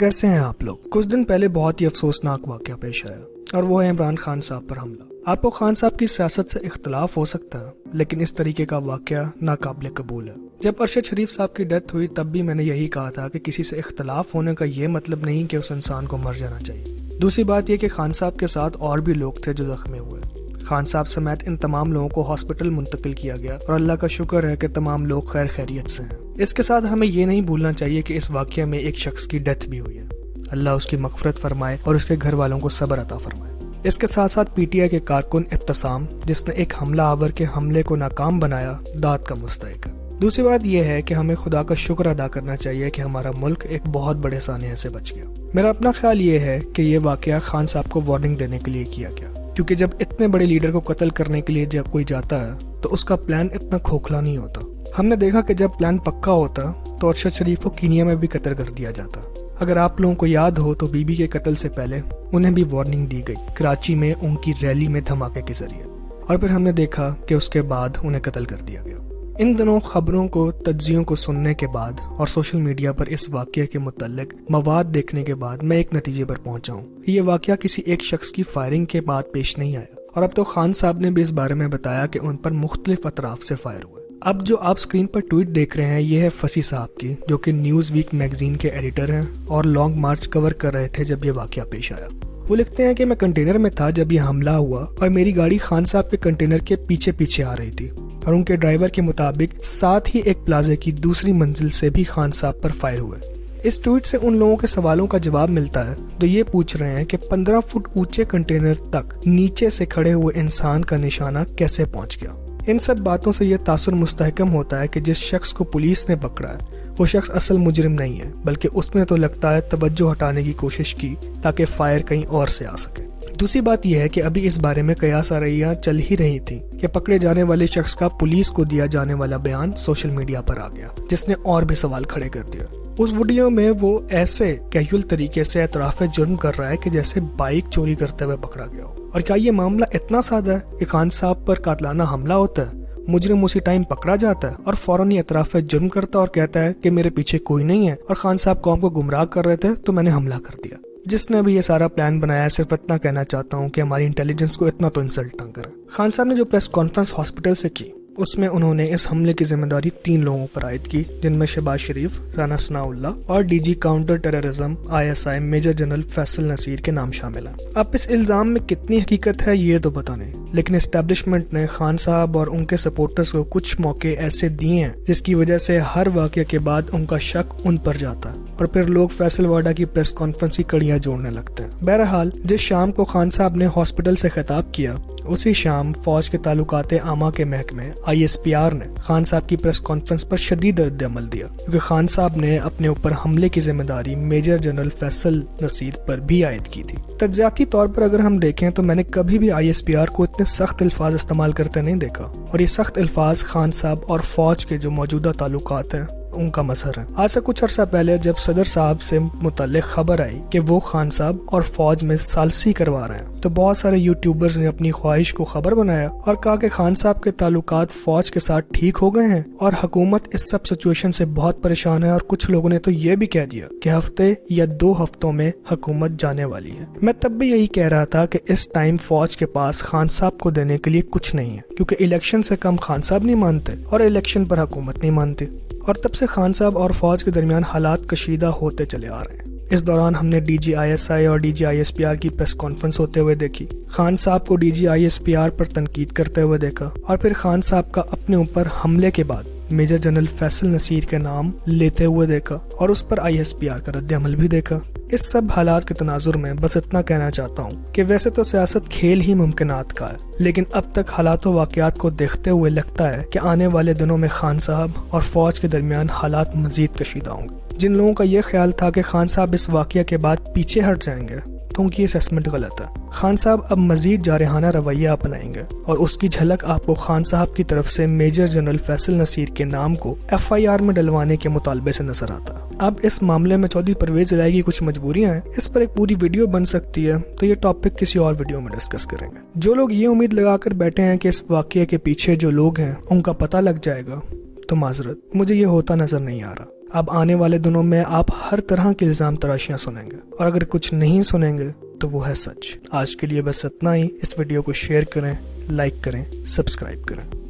कैसे हैं आप लोग। कुछ दिन पहले बहुत ही अफसोसनाक वाकया पेश आया और वो है इमरान खान साहब पर हमला। आपको खान साहब की सियासत से इख्तलाफ हो सकता है, लेकिन इस तरीके का वाकया नाकाबिले कबूल है। जब अरशद शरीफ साहब की डेथ हुई तब भी मैंने यही कहा था कि किसी से इख्तलाफ होने का ये मतलब नहीं कि उस इंसान को मर जाना चाहिए। दूसरी बात यह कि खान साहब के साथ और भी लोग थे जो जख्मी हुए। खान साहब समेत इन तमाम लोगों को हॉस्पिटल मुंतकिल किया गया और अल्लाह का शुक्र है कि तमाम लोग खैर खैरियत से हैं। इसके साथ हमें ये नहीं भूलना चाहिए कि इस वाकये में एक शख्स की डेथ भी हुई है। अल्लाह उसकी मगफरत फरमाए और उसके घर वालों को सब्र अता फरमाए। इसके साथ साथ पीटीआई के कारकुन इब्तिसाम, जिसने एक हमला आवर के हमले को नाकाम बनाया, दाद का मुस्तहिक है। दूसरी बात यह है कि हमें खुदा का शुक्र अदा करना चाहिए कि हमारा मुल्क एक बहुत बड़े सानिया से बच गया। मेरा अपना ख्याल ये है कि ये वाकया खान साहब को वार्निंग देने के लिए किया गया, क्योंकि जब इतने बड़े लीडर को कत्ल करने के लिए जब कोई जाता है तो उसका प्लान इतना खोखला नहीं होता। हमने देखा कि जब प्लान पक्का होता तो अरशद शरीफ को कीनिया में भी कत्ल कर दिया जाता। अगर आप लोगों को याद हो तो बीबी के कत्ल से पहले उन्हें भी वार्निंग दी गई कराची में उनकी रैली में धमाके के जरिए, और फिर हमने देखा कि उसके बाद उन्हें कत्ल कर दिया गया। इन दिनों खबरों को, तज्जियों को सुनने के बाद और सोशल मीडिया पर इस वाकये के मुतल्लिक मवाद देखने के बाद मैं एक नतीजे पर पहुंचा हूँ। ये वाकया किसी एक शख्स की फायरिंग के बाद पेश नहीं आया, और अब तो खान साहब ने भी इस बारे में बताया कि उन पर मुख्तलिफ अतराफ से फायर हुए। अब जो आप स्क्रीन पर ट्वीट देख रहे हैं ये है फसी साहब की, जो कि न्यूज़ वीक मैगजीन के एडिटर हैं और लॉन्ग मार्च कवर कर रहे थे जब ये वाकया पेश आया। वो लिखते हैं कि मैं कंटेनर में था जब ये हमला हुआ और मेरी गाड़ी खान साहब के कंटेनर के पीछे पीछे आ रही थी, और उनके ड्राइवर के मुताबिक साथ ही एक प्लाजे की दूसरी मंजिल से भी खान साहब पर फायर हुए। इस ट्वीट से उन लोगों के सवालों का जवाब मिलता है जो ये पूछ रहे हैं कि 15 फुट ऊंचे कंटेनर तक नीचे से खड़े हुए इंसान का निशाना कैसे पहुंच गया। इन सब बातों से यह तासुर मुस्तहकम होता है कि जिस शख्स को पुलिस ने पकड़ा है वो शख्स असल मुजरिम नहीं है, बल्कि उसने तो लगता है तवज्जो हटाने की कोशिश की ताकि फायर कहीं और से आ सके। दूसरी बात यह है कि अभी इस बारे में कयास आरइयां चल ही रही थी कि पकड़े जाने वाले शख्स का पुलिस को दिया जाने वाला बयान सोशल मीडिया पर आ गया, जिसने और भी सवाल खड़े कर दिया। उस वीडियो में वो ऐसे कैजुअल तरीके से एतराफ़ जुर्म कर रहा है कि जैसे बाइक चोरी करते हुए पकड़ा गया हो। और क्या ये मामला इतना सादा है कि खान साहब पर कातलाना हमला होता है, मुजरिम उसी टाइम पकड़ा जाता है और फौरन ही एतराफ़ जुर्म करता और कहता है कि मेरे पीछे कोई नहीं है और खान साहब कौम को गुमराह कर रहे थे तो मैंने हमला कर दिया। जिसने भी ये सारा प्लान बनाया, सिर्फ इतना कहना चाहता हूँ कि हमारी इंटेलिजेंस को इतना तो इंसल्ट ना करें। खान साहब ने जो प्रेस कॉन्फ्रेंस हॉस्पिटल से की उसमें उन्होंने इस हमले की जिम्मेदारी 3 लोगों पर आयद की, जिनमें शहबाज शरीफ, राना सनाउल्लाह और DG counter terrorism ISI major general Faisal Naseer के नाम शामिल हैं। अब इस इल्जाम में कितनी हकीकत है ये तो पता नहीं, लेकिन एस्टेब्लिशमेंट ने खान साहब और उनके सपोर्टर्स को कुछ मौके ऐसे दिए हैं जिसकी वजह से हर वाकये के बाद उनका शक उन पर जाता है और फिर लोग फैसल वाडा की प्रेस कॉन्फ्रेंस की कड़ियां जोड़ने लगते हैं। बहरहाल जिस शाम को खान साहब ने हॉस्पिटल से खिताब किया उसी शाम फौज के ताल्लुकाते आमा के महकमे ISPR ने खान साहब की प्रेस कॉन्फ्रेंस पर शदीद रद्द अमल दिया, क्योंकि खान साहब ने अपने ऊपर हमले की जिम्मेदारी मेजर जनरल फैसल नसीर पर भी आयद की थी। तज्जियाती तौर पर अगर हम देखें तो मैंने कभी भी ISPR को इतने सख्त अल्फाज इस्तेमाल करते नहीं देखा, और ये सख्त अल्फाज खान साहब और फौज के जो मौजूदा ताल्लुकात हैं उनका मसहर है। आज से कुछ अर्सा पहले जब सदर साहब से मुतल्लिक खबर आई कि वो खान साहब और फौज में सालसी करवा रहे हैं, तो बहुत सारे यूट्यूबर्स ने अपनी ख्वाहिश को खबर बनाया और कहा कि खान साहब के ताल्लुकात फौज के साथ ठीक हो गए हैं और हुकूमत इस सब सिचुएशन से बहुत परेशान है। और कुछ लोगों ने तो ये भी कह दिया कि हफ्ते या 2 हफ्तों में हुकूमत जाने वाली है। मैं तब भी यही कह रहा था कि इस टाइम फौज के पास खान साहब को देने के लिए कुछ नहीं है, क्योंकि इलेक्शन से कम खान साहब नहीं मानते और इलेक्शन पर हुकूमत नहीं मानती, और तब से खान साहब और फौज के दरमियान हालात कशीदा होते चले आ रहे हैं। इस दौरान हमने DG ISI और DG ISPR की प्रेस कॉन्फ्रेंस होते हुए देखी, खान साहब को DG ISPR पर तनकीद करते हुए देखा, और फिर खान साहब का अपने ऊपर हमले के बाद मेजर जनरल फैसल नसीर के नाम लेते हुए देखा और उस पर ISPR का रद्द अमल भी देखा। इस सब हालात के तनाजुर में बस इतना कहना चाहता हूँ कि वैसे तो सियासत खेल ही मुमकिनात का है, लेकिन अब तक हालात व वाक़यात को देखते हुए लगता है कि आने वाले दिनों में खान साहब और फौज के दरमियान हालात मजीद कशीदा होंगे। जिन लोगों का ये ख्याल था कि खान साहब इस वाक़या के बाद पीछे हट जाएंगे तो उनकी असेसमेंट गलत है। खान साहब अब मजीद जारहाना रवैया अपनाएंगे और उसकी झलक आपको खान साहब की तरफ से मेजर जनरल फैसल नसीर के नाम को FIR में डलवाने के मुतालबे से नजर आता। अब इस मामले में चौधरी परवेज इलाही की कुछ मजबूरियां हैं, इस पर एक पूरी वीडियो बन सकती है, तो ये टॉपिक किसी और वीडियो में डिस्कस करेंगे। जो लोग ये उम्मीद लगाकर बैठे हैं कि इस वाकये के पीछे जो लोग हैं उनका पता लग जाएगा, तो माजरत, मुझे ये होता नजर नहीं आ रहा। اب آنے والے دنوں میں آپ ہر طرح کے الزام تراشیاں سنیں گے، اور اگر کچھ نہیں سنیں گے تو وہ ہے سچ۔ آج کے لیے بس اتنا ہی۔ اس ویڈیو کو شیئر کریں، لائک کریں، سبسکرائب کریں۔